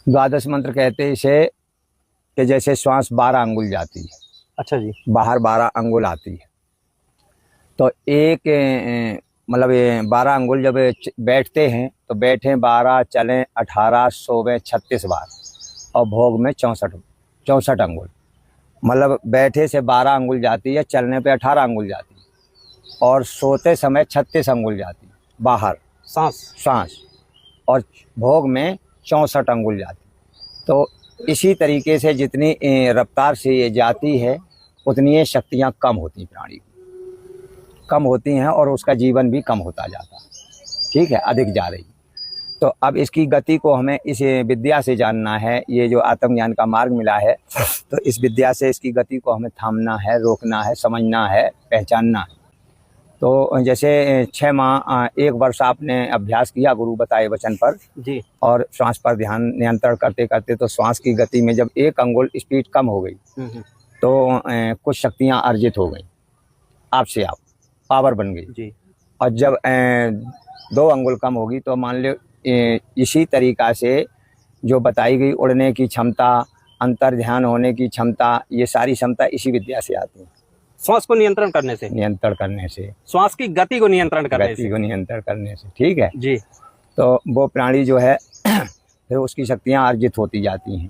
द्वादश मंत्र कहते हैं इसे कि जैसे श्वास 12 अंगुल जाती है, अच्छा जी, बाहर 12 अंगुल आती है, तो एक मतलब 12 अंगुल जब बैठते हैं तो बैठे 12, चलें 18, सोवें 36 बार, और भोग में 64 अंगुल। मतलब बैठे से 12 अंगुल जाती है, चलने पे 18 अंगुल जाती है, और सोते समय 36 अंगुल जाती है बाहर सांस, और भोग में 64 अंगुल जाती है। तो इसी तरीके से जितनी रफ्तार से ये जाती है उतनी ये शक्तियाँ कम होती प्राणी की, कम होती हैं, और उसका जीवन भी कम होता जाता है। ठीक है, अधिक जा रही। तो अब इसकी गति को हमें इस विद्या से जानना है। ये जो आत्मज्ञान का मार्ग मिला है, तो इस विद्या से इसकी गति को हमें थामना है, रोकना है, समझना है, पहचानना है। तो जैसे 6 माह 1 वर्ष आपने अभ्यास किया गुरु बताए वचन पर जी, और श्वास पर ध्यान नियंत्रण करते करते, तो श्वास की गति में जब 1 अंगुल स्पीड कम हो गई तो कुछ शक्तियाँ अर्जित हो गई, आपसे आप पावर बन गई जी, और जब 2 अंगुल कम होगी तो मान लो इसी तरीक़ा से जो बताई गई उड़ने की क्षमता, अंतर ध्यान होने की क्षमता, ये सारी क्षमता इसी विद्या से आती है। श्वास को नियंत्रण करने से, श्वास की गति को नियंत्रण करने से, ठीक है जी। तो वो प्राणी जो है फिर उसकी शक्तियाँ अर्जित होती जाती हैं।